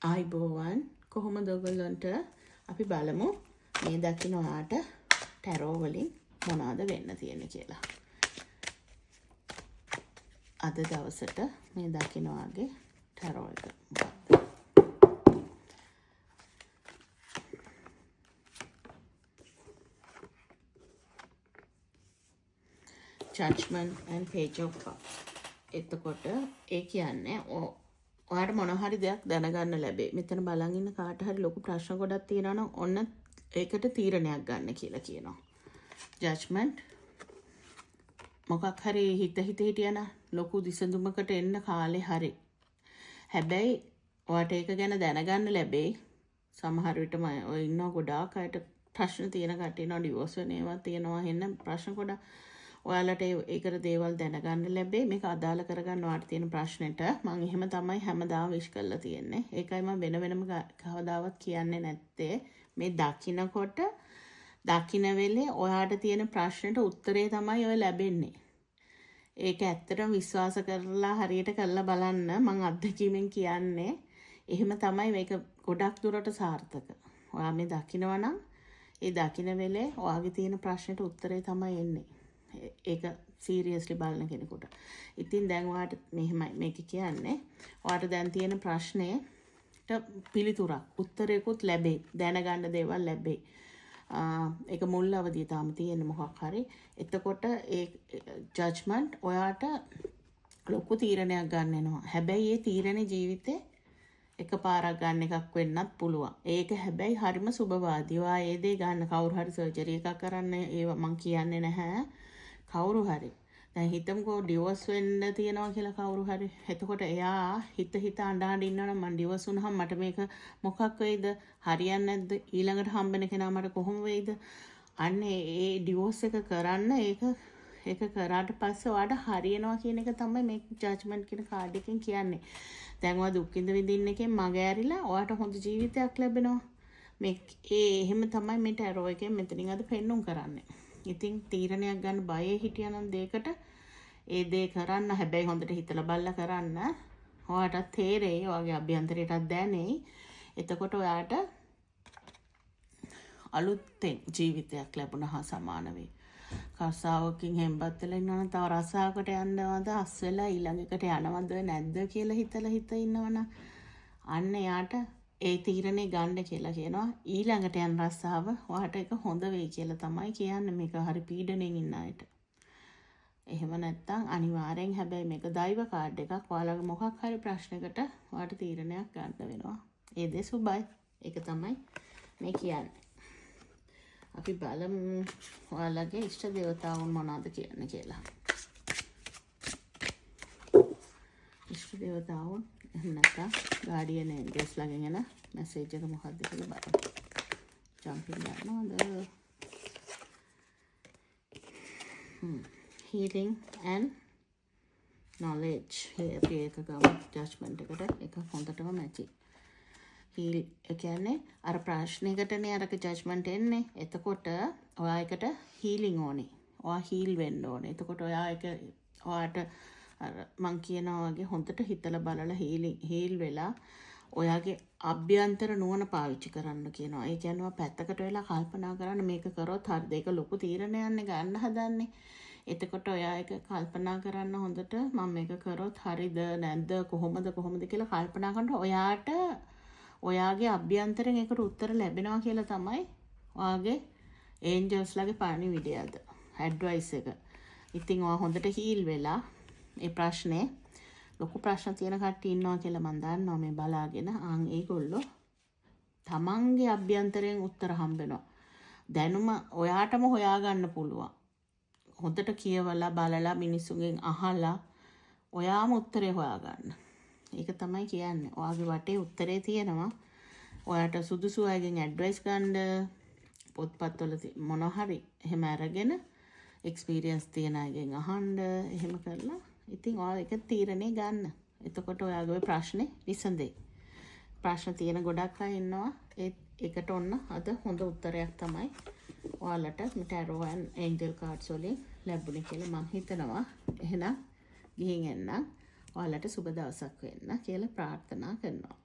ආයිබෝවන් කොහොමද ඔයගොල්ලන්ට අපි බලමු මේ දකින්න ඔයාට ටැරෝ වලින් මොනවද වෙන්න තියෙන්නේ කියලා. අද දවසට මේ දකින්න ඔයාගේ ටැරෝ එක මොකක්ද? Judgment and Page of Cups. එතකොට ඒ කියන්නේ ඔයාට මොන හරි දෙයක් දැනගන්න ලැබේ. මෙතන බලන් ඉන්න කාට හරි ලොකු ප්‍රශ්න ගොඩක් තියෙනවා නම් ඔන්න ඒකට තීරණයක් ගන්න කියලා කියනවා. Judgment මොකක් හරි හිත හිටියන ලොකු දිසඳුමකට එන්න කාලේ හරි. හැබැයි ඔයාට ඒක ගැන දැනගන්න ලැබේ. සමහර විට ඔය ඉන්න ගොඩාක් අයට ප්‍රශ්න තියෙන කට්ටිය ඉන්නවා, ඩිවෝර්ස් වෙන ඒවා තියෙනවා, එන්න ප්‍රශ්න ගොඩක්. ඔයාලට ඒකට දේවල් දැනගන්න ලැබේ. මේක අදාළ කරගන්න ඔයාට තියෙන ප්‍රශ්නෙට මම එහෙම තමයි හැමදාම විශ් කරලා තියෙන්නේ. ඒකයි මම වෙන වෙනම කවදාවත් කියන්නේ නැත්තේ. මේ දකින්නකොට දකින්න වෙලේ ඔයාට තියෙන ප්‍රශ්නෙට උත්තරේ තමයි ඔය ලැබෙන්නේ. ඒක ඇත්තටම විශ්වාස කරලා හරියට කරලා බලන්න. මම අත්දැකීමෙන් කියන්නේ එහෙම තමයි මේක ගොඩක් දුරට සාර්ථක. ඔයා මේ දකින්නවා නම් ඒ දකින්න වෙලේ ඔයාගේ තියෙන ප්‍රශ්නෙට උත්තරේ තමයි එන්නේ. ඒක සීරියස්ලි බලන කෙනෙකුට. ඉතින් දැන් ඔයාට මෙහෙමයි මේක කියන්නේ. ඔයාට දැන් තියෙන ප්‍රශ්නෙට පිළිතුරක් උත්තරයකුත් ලැබේ. දැනගන්න දේවල් ලැබේ. ඒක මුල් අවදිය තාම තියෙන මොකක් හරි. එතකොට ඒ ජජ්මන්ට් ඔයාට ලොකු තීරණයක් ගන්න වෙනවා. හැබැයි ඒ තීරණේ ජීවිතේ එකපාරක් ගන්න එකක් වෙන්නත් පුළුවන්. ඒක හැබැයි හරිම සුබවාදී. ඔයා ඒ දේ ගන්න කවුරු හරි සර්ජරි එකක් කරන්න ඒව මං කියන්නේ නැහැ. කවුරු හරි දැන් හිතමුකෝ ඩිවෝර්ස් වෙන්න තියනවා කියලා කවුරු හරි. එතකොට එයා හිත අඬ ඉන්නවනම් මං ඩිවෝර්ස් වුණාම මට මේක මොකක් වෙයිද? හරියන්නේ නැද්ද? ඊළඟට හම්බෙන කෙනා මට කොහොම වෙයිද? අන්න ඒ ඩිවෝර්ස් එක කරන්න ඒක කරාට පස්සේ ඔයාට හරියනවා කියන එක තමයි මේ ජජ්මන්ට් කියන කාඩ් එකෙන් කියන්නේ. දැන් ඔයා දුක් විඳින්න එකෙන් මග ඇරිලා ඔයාට හොඳ ජීවිතයක් ලැබෙනවා. මේ එහෙම තමයි මේ ටැරෝ එකෙන් මෙතනින් අද පෙන්නුම් කරන්නේ. ඉතින් තීරණයක් ගන්න බයේ හිටියනම් දෙයකට ඒ දේ කරන්න. හැබැයි හොඳට හිතලා බලලා කරන්න. ඔයාට තේරෙයි, ඔයාගේ අභ්‍යන්තරයටත් දැනෙයි. එතකොට ඔයාට අලුතෙන් ජීවිතයක් ලැබුණා හා සමාන වෙයි. කසාවකින් හෙම්බත් වෙලා ඉන්නවනම් තව රසාවකට යන්නවද, අස් වෙලා ඊළඟ එකට යනවද නැද්ද කියලා හිතලා ඉන්නවනම් අන්න යාට ඒ තීරණේ ගන්න කියලා කියනවා. ඊළඟට යන රස්සාව ඔයාට ඒක හොඳ වෙයි කියලා තමයි කියන්නේ. මේක හරි පීඩණයෙන් ඉන්න අයට. එහෙම නැත්නම් අනිවාර්යෙන් හැබැයි මේක දෛව කාඩ් එකක්. ඔයාලගේ මොකක් හරි ප්‍රශ්නයකට ඔයාට තීරණයක් ගන්න වෙනවා. ඒ දේ සුබයි. ඒක තමයි මේ කියන්නේ. අපි බලමු ඔයාලගේ ඉෂ්ට දේවතාවුන් මොනවද කියන්නේ කියලා. ඉෂ්ට දේවතාවුන් එහෙම නැත්නම් ගාඩියන් ඒන්ජල්ස් ළඟින් එන මැසේජ් එක මොකක්ද කියලා බලමු. ජම්පින් යනවාද? healing and knowledge. අපි ඒක ගමු ජජ්මන්ට් එකට. ඒක හොඳටම මැචි. හීල් කියන්නේ අර ප්‍රශ්නයකටනේ අරක ජජ්මන්ට් එන්නේ. එතකොට ඔයා එකට හීලින් ඕනේ. ඔයා හීල් වෙන්න ඕනේ. එතකොට ඔයාට මං කියනවා වගේ හොඳට හිතලා බලලා හීල් වෙලා ඔයාගේ අභ්‍යන්තර නුවණ පාවිච්චි කරන්න කියනවා. ඒ කියන්නේ පැත්තකට වෙලා කල්පනා කරන්න මේක කරොත් හරිද? ඒක ලොකු තීරණයක් ගන්න හදන්නේ. එතකොට ඔයා ඒක කල්පනා කරන්න හොඳට මම මේක කරොත් හරිද නැද්ද කොහොමද කියලා කල්පනා කරනකොට ඔයාට ඔයාගේ අභ්‍යන්තරයෙන් ඒකට උත්තර ලැබෙනවා කියලා තමයි ඔයාගේ ඒන්ජල්ස්ලාගේ පණිවිඩයද ඇඩ්වයිස් එක. ඉතින් ඔයා හොඳට හීල් වෙලා මේ ප්‍රශ්නේ ලොකු ප්‍රශ්න තියෙන කට්ටිය ඉන්නවා කියලා මම දන්නවා මේ බලාගෙන. ඒගොල්ලෝ තමන්ගේ අභ්‍යන්තරයෙන් උත්තර හම්බෙනවා. දැනුම ඔයාටම හොයාගන්න පුළුවන්. හොඳට කියවලා බලලා මිනිස්සුගෙන් අහලා ඔයාම උත්තරේ හොයාගන්න. ඒක තමයි කියන්නේ. ඔයාගේ වටේ උත්තරේ තියෙනවා. ඔයාට සුදුසු අයගෙන් ඇඩ්වයිස් ගන්න පොත්පත්වල මොනවා හරි එහෙම අරගෙන එක්ස්පීරියන්ස් තියෙන අයගෙන් අහන්න එහෙම කරලා ඉතින් ඔයා එක තීරණේ ගන්න. එතකොට ඔයාගේ ප්‍රශ්නේ විසඳෙයි. ප්‍රශ්න තියෙන ගොඩක් අය ඉන්නවා. ඒකට ඔන්න අද හොඳ උත්තරයක් තමයි ඔයාලට මේ ටැරෝ and ඒන්ජල් කාඩ්ස් වලින් ලැබුණේ කියලා මම හිතනවා. එහෙනම් ගිහින් එන්න. ඔයාලට සුබ දවසක් වෙන්න කියලා ප්‍රාර්ථනා කරනවා.